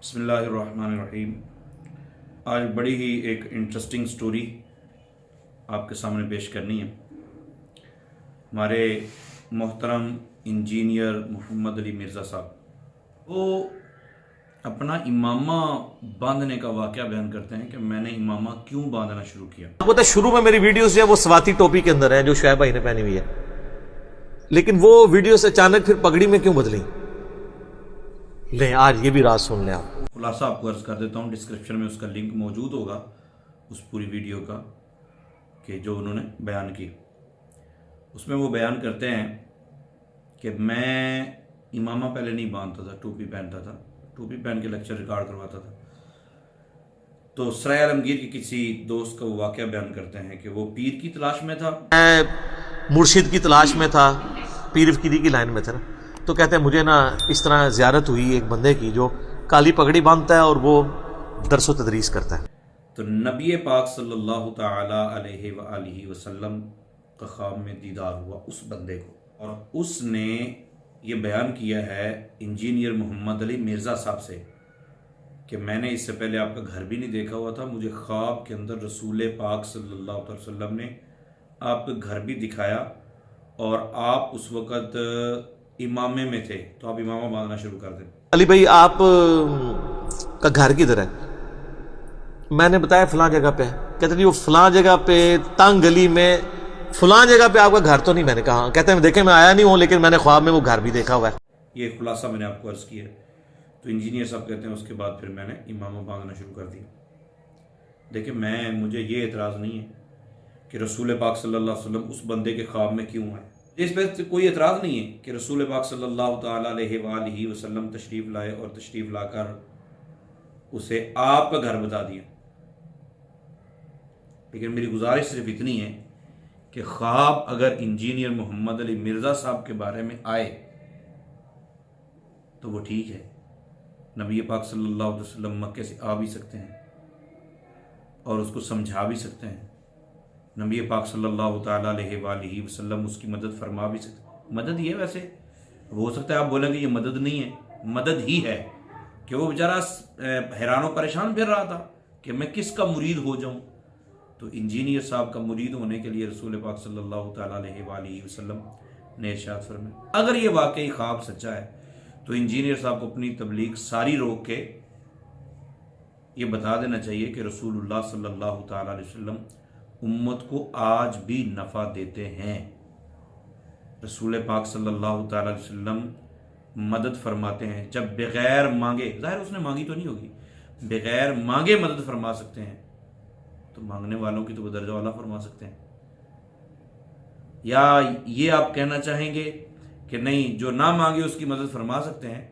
बिस्मिल्लाहिर्रहमानिर्रहीम। आज बड़ी ही एक इंटरेस्टिंग स्टोरी आपके सामने पेश करनी है। हमारे मोहतरम इंजीनियर मोहम्मद अली मिर्ज़ा साहब वो अपना इमामा बांधने का वाक़या बयान करते हैं कि मैंने इमामा क्यों बांधना शुरू किया। आपको पता है शुरू में मेरी वीडियोस जो है वो स्वाति टोपी के अंदर है जो शुएब भाई ने पहनी हुई है, लेकिन वो वीडियोस अचानक फिर पगड़ी में क्यों बदली? ले आज ये भी राज सुन लें आप। खुलासा आपको अर्ज़ कर देता हूँ, डिस्क्रिप्शन में उसका लिंक मौजूद होगा उस पूरी वीडियो का कि जो उन्होंने बयान की। उसमें वो बयान करते हैं कि मैं इमामा पहले नहीं बांधता था, टोपी पहनता था, टोपी पहन के लेक्चर रिकॉर्ड करवाता था। तो सराय आलमगीर के किसी दोस्त का वो वाक़या बयान करते हैं कि वो पीर की तलाश में था, मैं मुर्शिद की तलाश में था, पीर फकीरी की लाइन में था ना, तो कहते हैं मुझे ना इस तरह ज़ियारत हुई एक बंदे की जो काली पगड़ी बांधता है और वो दरस व तदरीस करता है। तो नबी पाक सल्लल्लाहु ताला अलैहि वसल्लम का ख्वाब में दीदार हुआ उस बंदे को, और उसने ये बयान किया है इंजीनियर मोहम्मद अली मिर्ज़ा साहब से कि मैंने इससे पहले आपका घर भी नहीं देखा हुआ था, मुझे ख्वाब के अंदर रसूल पाक सल्लल्लाहु अलैहि वसल्लम ने आपका घर भी दिखाया और आप उस वक़्त इमामे में थे, तो आप इमामा बांधना शुरू कर दें। अली भाई आप का घर किधर है? मैंने बताया फलां जगह पे है। कहते नहीं वो फलां जगह पे तंग गली में फलां जगह पे आपका घर तो नहीं। मैंने कहा कहते हैं देखे मैं आया नहीं हूं लेकिन मैंने ख्वाब में वो घर भी देखा हुआ है। ये खुलासा मैंने आपको अर्ज़ किया। तो इंजीनियर साहब कहते हैं उसके बाद फिर मैंने इमामा बांधना शुरू कर दिया। देखिए मुझे ये एतराज़ नहीं है कि रसूल पाक सल्लल्लाहु अलैहि वसल्लम उस बंदे के ख्वाब में क्यों आए, इस पर कोई एतराज़ नहीं है कि रसूल पाक सल्लल्लाहु ताला अलैहि वसल्लम तशरीफ़ लाए और तशरीफ़ लाकर उसे आपका घर बता दिया। लेकिन मेरी गुजारिश सिर्फ इतनी है कि ख्वाब अगर इंजीनियर मोहम्मद अली मिर्ज़ा साहब के बारे में आए तो वो ठीक है, नबी पाक सल्लल्लाहु अलैहि वसल्लम मक्के से आ भी सकते हैं और उसको समझा भी सकते हैं। नबी पाक सल्लल्लाहु ताला अलैहि वसल्लम उसकी मदद फरमा भी सकते। मदद ही है, वैसे हो सकता है आप बोलेंगे ये मदद नहीं है, मदद ही है कि वो बेचारा हैरान और परेशान फिर रहा था कि मैं किसका मुरीद हो जाऊं। तो इंजीनियर साहब का मुरीद होने के लिए रसूल पाक सल्लल्लाहु ताला अलैहि वसल्लम ने इरशाद फरमाया। अगर ये वाकई ख्वाब सच्चा है तो इंजीनियर साहब को अपनी तबलीग सारी रोक के ये बता देना चाहिए कि रसूलुल्लाह सल्लल्लाहु ताला अलैहि वसल्लम उम्मत को आज भी नफ़ा देते हैं। रसूल पाक सल्लल्लाहु ताला अलैहि वसल्लम मदद फरमाते हैं जब बग़ैर मांगे, ज़ाहिर उसने मांगी तो नहीं होगी, बग़ैर मांगे मदद फरमा सकते हैं, तो मांगने वालों की तो वो दर्जा वाला फरमा सकते हैं। या ये आप कहना चाहेंगे कि नहीं, जो ना मांगे उसकी मदद फरमा सकते हैं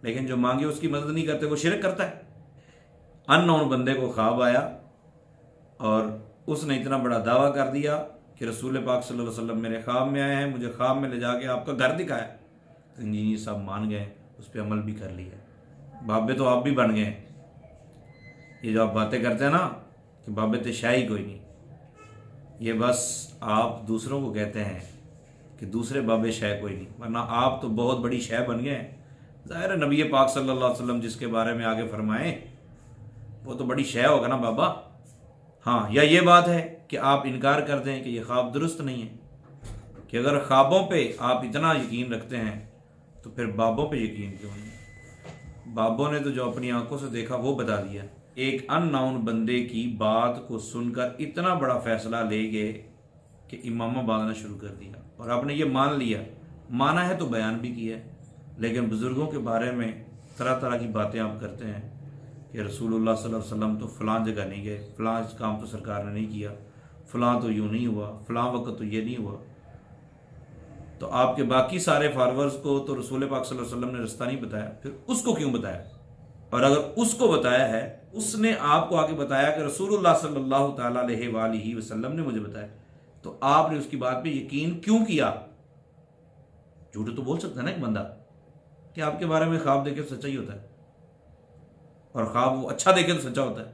लेकिन जो मांगे उसकी मदद नहीं करते वो शिरक करता है। अननोन बंदे को ख्वाब आया और उसने इतना बड़ा दावा कर दिया कि रसूल पाक सल्लल्लाहु अलैहि वसल्लम मेरे ख्वाब में आए हैं, मुझे ख्वाब में ले जाके आपका घर दिखाया। तो इंजीनियर साहब मान गए, उस पर अमल भी कर लिया। बाबे तो आप भी बन गए। ये जो आप बातें करते हैं ना कि बाबे तो शाही कोई नहीं, ये बस आप दूसरों को कहते हैं कि दूसरे बाबे शाह कोई नहीं, वरना आप तो बहुत बड़ी शाह बन गए हैं। ज़ाहिर है नबी पाक सल्लल्लाहु अलैहि वसल्लम जिसके बारे में आगे फरमाए वो तो बड़ी शाह होगा ना बाबा। हाँ, या ये बात है कि आप इनकार कर दें कि ये ख्वाब दुरुस्त नहीं है, कि अगर ख्वाबों पे आप इतना यकीन रखते हैं तो फिर बाबों पे यकीन क्यों नहीं? बाबों ने तो जो अपनी आंखों से देखा वो बता दिया। एक अननाउन बंदे की बात को सुनकर इतना बड़ा फैसला ले गए कि इमामा बांधना शुरू कर दिया, और आपने ये मान लिया, माना है तो बयान भी किया, लेकिन बुज़ुर्गों के बारे में तरह तरह की बातें आप करते हैं कि रसूलुल्लाह सल्लल्लाहु अलैहि वसल्लम तो फ़लाँ जगह नहीं गए, फ़लाँ काम तो सरकार ने नहीं किया, फ़लाँ तो यूँ नहीं हुआ, फ़लाँ वक्त तो ये नहीं हुआ। तो आपके बाकी सारे फॉलोअर्स को तो रसूल पाक सल्लल्लाहु अलैहि वसल्लम ने रास्ता नहीं बताया, फिर उसको क्यों बताया? और अगर उसको बताया है, उसने आपको आके बताया कि रसूलुल्लाह सल्लल्लाहु ताला अलैहि वसल्लम ने मुझे बताया, तो आपने उसकी बात पे यकीन क्यों किया? झूठ तो बोल सकता है ना एक बंदा कि आपके बारे में ख्वाब देखे तो सच्चा ही होता है, और ख्वाब वो अच्छा देखे तो सच्चा होता है।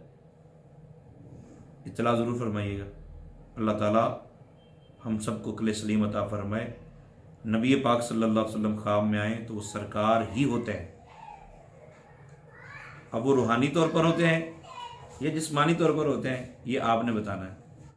इत्तला ज़रूर फरमाइएगा। अल्लाह ताला हम सबको अक्ल सलीम अता फरमाए। नबी पाक सल्लल्लाहु अलैहि वसल्लम ख्वाब में आए तो वो सरकार ही होते हैं। अब वो रूहानी तौर पर होते हैं या जिस्मानी तौर पर होते हैं, ये आपने बताना है।